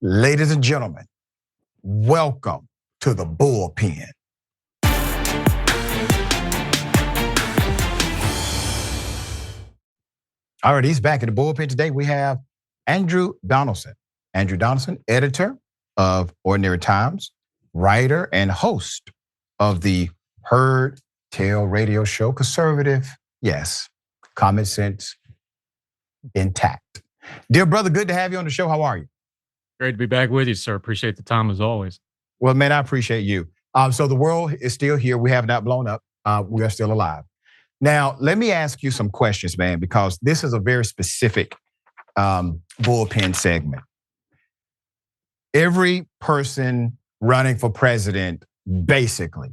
Ladies and gentlemen, welcome to the Bullpen. All right, he's back in the Bullpen today. We have Andrew Donaldson. Andrew Donaldson, editor of Ordinary Times, writer and host of the Heard Tell radio show. Conservative, yes. Common sense, intact. Dear brother, good to have you on the show. How are you? Great to be back with you, sir. Appreciate the time as always. Well, man, I appreciate you. So the world is still here. We have not blown up. We are still alive. Now, let me ask you some questions, man, because this is a very specific bullpen segment. Every person running for president basically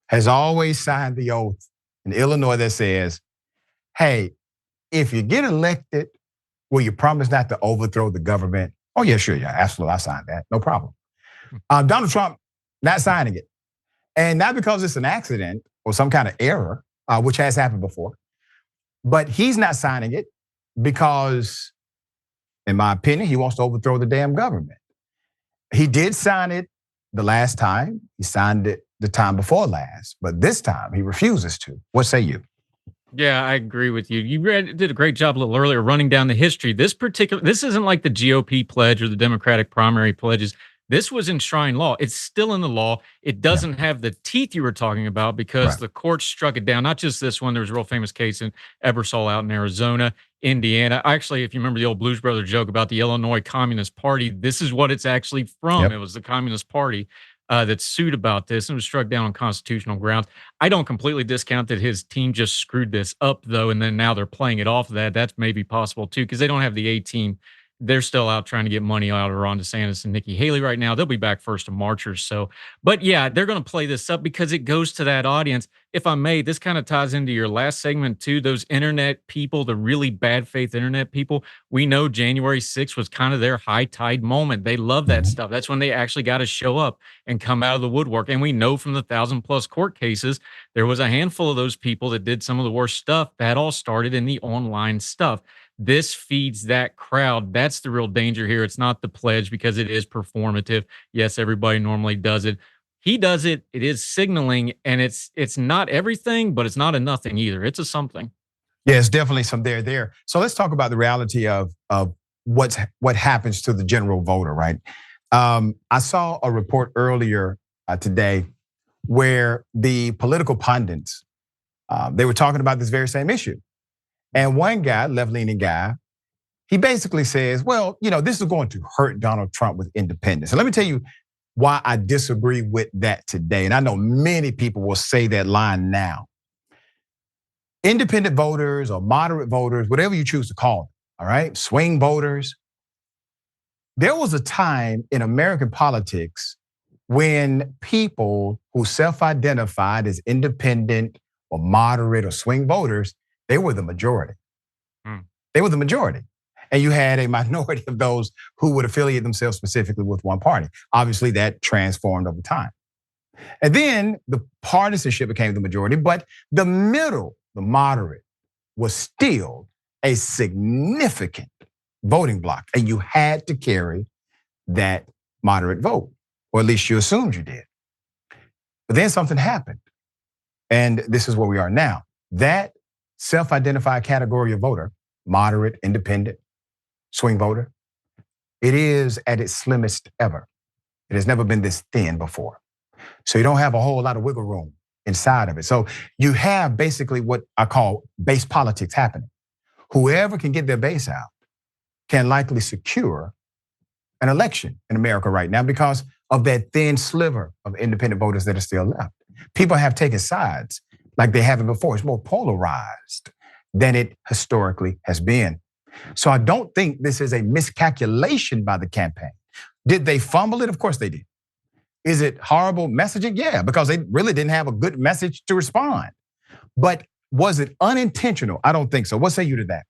has always signed the oath in Illinois that says, hey, if you get elected, will you promise not to overthrow the government? Oh, yeah, sure. Yeah, absolutely. I signed that. No problem. Donald Trump not signing it. And not because it's an accident or some kind of error, which has happened before, but he's not signing it because, in my opinion, he wants to overthrow the damn government. He did sign it the last time. He signed it the time before last, but this time he refuses to. What say you? Yeah, I agree with you. You did a great job a little earlier running down the history. This isn't like the GOP pledge or the Democratic primary pledges. This was enshrined law. It's still in the law. It doesn't have the teeth you were talking about because the court struck it down. Not just this one. There was a real famous case in Ebersol out in Arizona, Indiana. Actually, if you remember the old Blues Brothers joke about the Illinois Communist Party, this is what it's actually from. Yep. It was the Communist Party that sued about this and was struck down on constitutional grounds. I don't completely discount that his team just screwed this up, though, and then now they're playing it off of that. That's maybe possible, too, because they don't have the A team. They're still out trying to get money out of Ron DeSantis and Nikki Haley right now. They'll be back 1st of March or so. But yeah, they're going to play this up because it goes to that audience. If I may, this kind of ties into your last segment too. Those internet people, the really bad faith internet people, we know January 6th was kind of their high tide moment. They love that stuff. That's when they actually got to show up and come out of the woodwork. And we know from the 1,000+ court cases, there was a handful of those people that did some of the worst stuff. That all started in the online stuff. This feeds that crowd. That's the real danger here. It's not the pledge because it is performative. Yes, everybody normally does it. He does it. It is signaling, and it's not everything, but it's not a nothing either. It's a something. Yeah, it's definitely some there. So let's talk about the reality of what happens to the general voter, right? I saw a report earlier today where the political pundits, they were talking about this very same issue. And one guy, left-leaning guy, he basically says, well, this is going to hurt Donald Trump with independence. And let me tell you why I disagree with that today. And I know many people will say that line now. Independent voters or moderate voters, whatever you choose to call them, all right, swing voters. There was a time in American politics when people who self-identified as independent or moderate or swing voters, they were the majority. They were the majority. And you had a minority of those who would affiliate themselves specifically with one party. Obviously, that transformed over time. And then the partisanship became the majority, but the middle, the moderate, was still a significant voting bloc. And you had to carry that moderate vote, or at least you assumed you did. But then something happened. And this is where we are now. That self-identified category of voter, moderate, independent, swing voter, it is at its slimmest ever. It has never been this thin before. So you don't have a whole lot of wiggle room inside of it. So you have basically what I call base politics happening. Whoever can get their base out can likely secure an election in America right now because of that thin sliver of independent voters that are still left. People have taken sides like they haven't before. It's more polarized than it historically has been. So I don't think this is a miscalculation by the campaign. Did they fumble it? Of course they did. Is it horrible messaging? Yeah, because they really didn't have a good message to respond. But was it unintentional? I don't think so. What say you to that?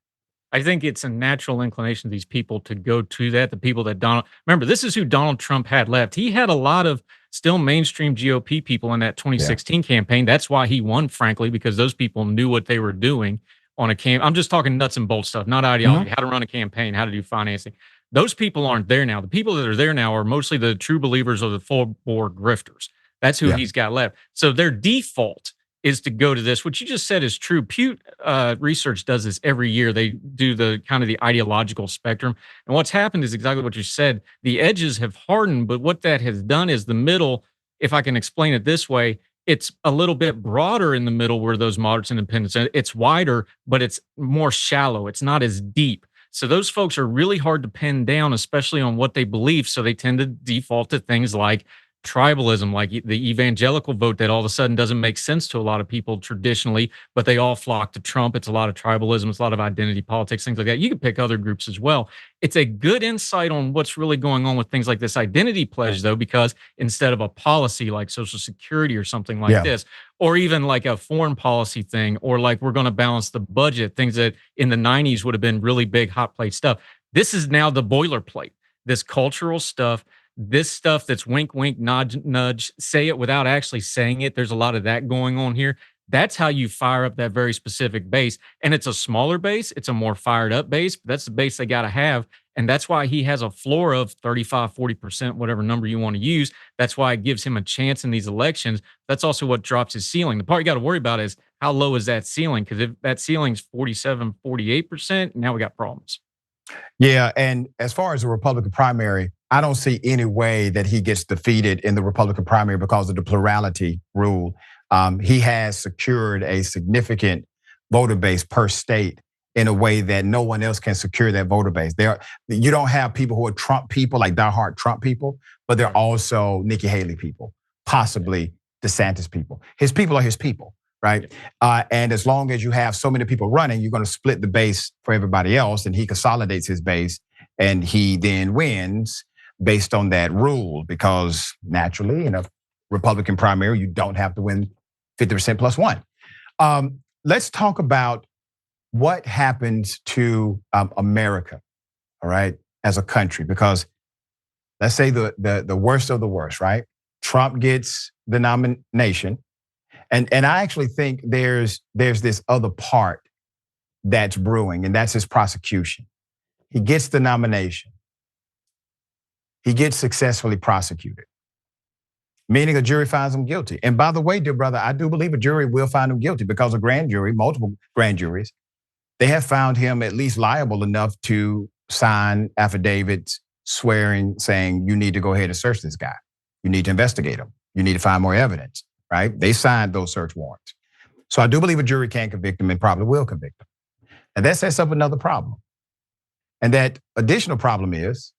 I think it's a natural inclination of these people to go to that. The people that remember, this is who Donald Trump had left. He had a lot of still mainstream GOP people in that 2016 campaign. That's why he won, frankly, because those people knew what they were doing on a campaign. I'm just talking nuts and bolts stuff, not ideology, how to run a campaign, how to do financing. Those people aren't there now. The people that are there now are mostly the true believers or the full bore grifters. That's who Yeah. he's got left. So their default is to go to this. What you just said is true. Pew Research does this every year. They do the kind of the ideological spectrum. And what's happened is exactly what you said. The edges have hardened, but what that has done is the middle, if I can explain it this way, it's a little bit broader in the middle where those moderates and independents, it's wider, but it's more shallow. It's not as deep. So those folks are really hard to pin down, especially on what they believe. So they tend to default to things like tribalism, like the evangelical vote that all of a sudden doesn't make sense to a lot of people traditionally, but they all flock to Trump. It's a lot of tribalism. It's a lot of identity politics, things like that. You can pick other groups as well. It's a good insight on what's really going on with things like this identity pledge, though, because instead of a policy like Social Security or something like this, or even like a foreign policy thing, or like we're going to balance the budget, things that in the 90s would have been really big hot plate stuff. This is now the boilerplate, this cultural stuff. This stuff that's wink, wink, nudge, nudge, say it without actually saying it. There's a lot of that going on here. That's how you fire up that very specific base. And it's a smaller base. It's a more fired up base. But that's the base they got to have. And that's why he has a floor of 35, 40%, whatever number you want to use. That's why it gives him a chance in these elections. That's also what drops his ceiling. The part you got to worry about is how low is that ceiling? Because if that ceiling's 47, 48%, now we got problems. Yeah, and as far as the Republican primary, I don't see any way that he gets defeated in the Republican primary because of the plurality rule. He has secured a significant voter base per state in a way that no one else can secure that voter base. You don't have people who are Trump people, like diehard Trump people, but they're also Nikki Haley people, possibly DeSantis people. His people are his people, right? And as long as you have so many people running, you're going to split the base for everybody else, and he consolidates his base, and he then wins based on that rule, because naturally in a Republican primary, you don't have to win 50% plus one. Let's talk about what happens to America, all right, as a country, because let's say the worst of the worst, right? Trump gets the nomination. And I actually think there's this other part that's brewing, and that's his prosecution. He gets the nomination. He gets successfully prosecuted, meaning a jury finds him guilty. And by the way, dear brother, I do believe a jury will find him guilty, because a grand jury, multiple grand juries, they have found him at least liable enough to sign affidavits swearing, saying, you need to go ahead and search this guy. You need to investigate him. You need to find more evidence, right? They signed those search warrants. So I do believe a jury can convict him and probably will convict him. And that sets up another problem. And that additional problem is,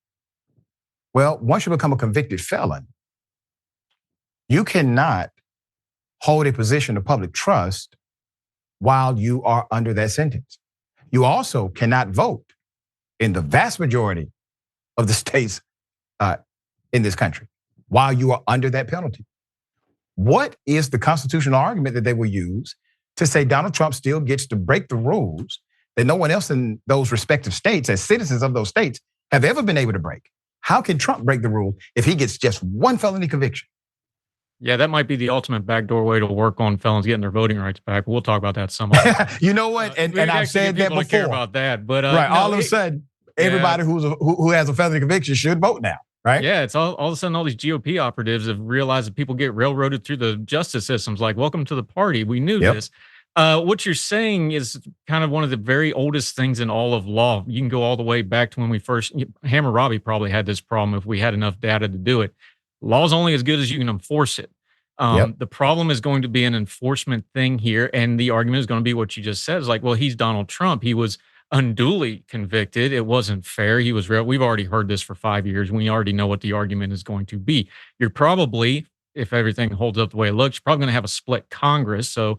well, once you become a convicted felon, you cannot hold a position of public trust while you are under that sentence. You also cannot vote in the vast majority of the states in this country while you are under that penalty. What is the constitutional argument that they will use to say Donald Trump still gets to break the rules that no one else in those respective states, as citizens of those states, have ever been able to break? How can Trump break the rule if he gets just one felony conviction? Yeah, that might be the ultimate backdoor way to work on felons getting their voting rights back. We'll talk about that some other time. You know what? And I've said that before. Care about that, but right, all of a sudden, everybody who has a felony conviction should vote now, right? Yeah, it's all of a sudden all these GOP operatives have realized that people get railroaded through the justice systems. Like, welcome to the party. We knew this. What you're saying is kind of one of the very oldest things in all of law. You can go all the way back to when we first, Hammurabi probably had this problem if we had enough data to do it. Law's only as good as you can enforce it. The problem is going to be an enforcement thing here. And the argument is going to be what you just said. Is like, well, he's Donald Trump. He was unduly convicted. It wasn't fair. He was real. We've already heard this for 5 years. We already know what the argument is going to be. You're probably, if everything holds up the way it looks, you're probably going to have a split Congress. So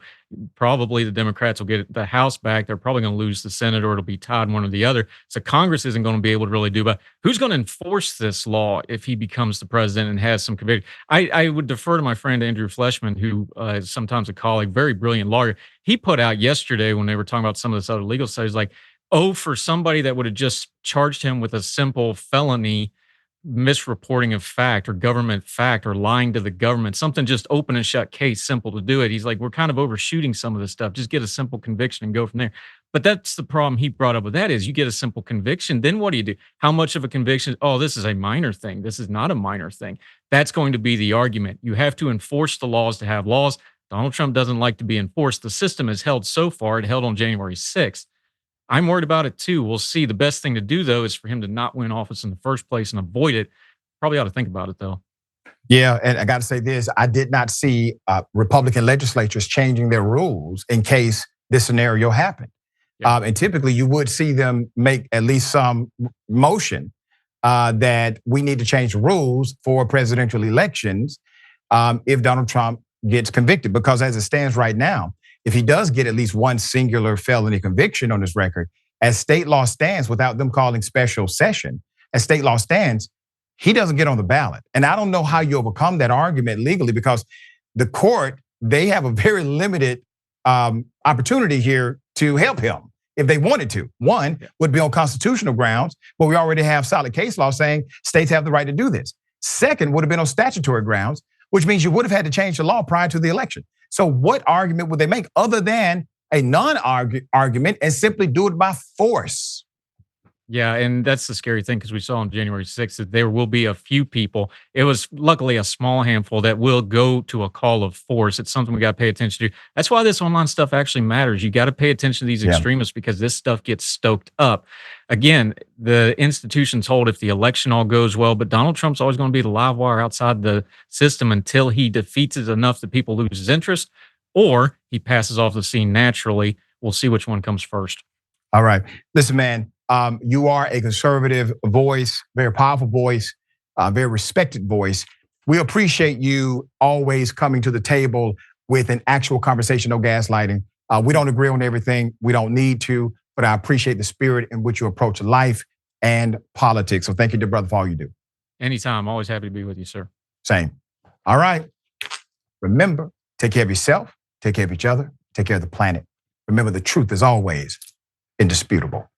probably the Democrats will get the House back. They're probably going to lose the Senate, or it'll be tied one or the other. So Congress isn't going to be able to really do, but who's going to enforce this law if he becomes the president and has some conviction? I would defer to my friend Andrew Fleshman, who is sometimes a colleague, very brilliant lawyer. He put out yesterday when they were talking about some of this other legal studies, like, oh, for somebody that would have just charged him with a simple felony, misreporting of fact or government fact or lying to the government, something just open and shut case, simple to do it. He's like, we're kind of overshooting some of this stuff. Just get a simple conviction and go from there. But that's the problem he brought up with that is you get a simple conviction. Then what do you do? How much of a conviction? Oh, this is a minor thing. This is not a minor thing. That's going to be the argument. You have to enforce the laws to have laws. Donald Trump doesn't like to be enforced. The system has held so far. It held on January 6th. I'm worried about it too. We'll see. The best thing to do, though, is for him to not win office in the first place and avoid it. Probably ought to think about it, though. Yeah, and I got to say this. I did not see Republican legislatures changing their rules in case this scenario happened. Yeah. And typically you would see them make at least some motion that we need to change the rules for presidential elections if Donald Trump gets convicted. Because as it stands right now, if he does get at least one singular felony conviction on his record, as state law stands, without them calling special session, as state law stands, he doesn't get on the ballot. And I don't know how you overcome that argument legally because the court, they have a very limited opportunity here to help him if they wanted to. One would be on constitutional grounds, but we already have solid case law saying states have the right to do this. Second would have been on statutory grounds, which means you would have had to change the law prior to the election. So what argument would they make other than a non-argument and simply do it by force? Yeah, and that's the scary thing because we saw on January 6th that there will be a few people. It was luckily a small handful that will go to a call of force. It's something we got to pay attention to. That's why this online stuff actually matters. You got to pay attention to these extremists because this stuff gets stoked up. Again, the institutions hold if the election all goes well, but Donald Trump's always going to be the live wire outside the system until he defeats it enough that people lose his interest or he passes off the scene naturally. We'll see which one comes first. All right. Listen, man. You are a conservative voice, very powerful voice, very respected voice. We appreciate you always coming to the table with an actual conversation, no gaslighting. We don't agree on everything. We don't need to, but I appreciate the spirit in which you approach life and politics. So thank you, dear brother, for all you do. Anytime. Always happy to be with you, sir. Same. All right. Remember, take care of yourself, take care of each other, take care of the planet. Remember, the truth is always indisputable.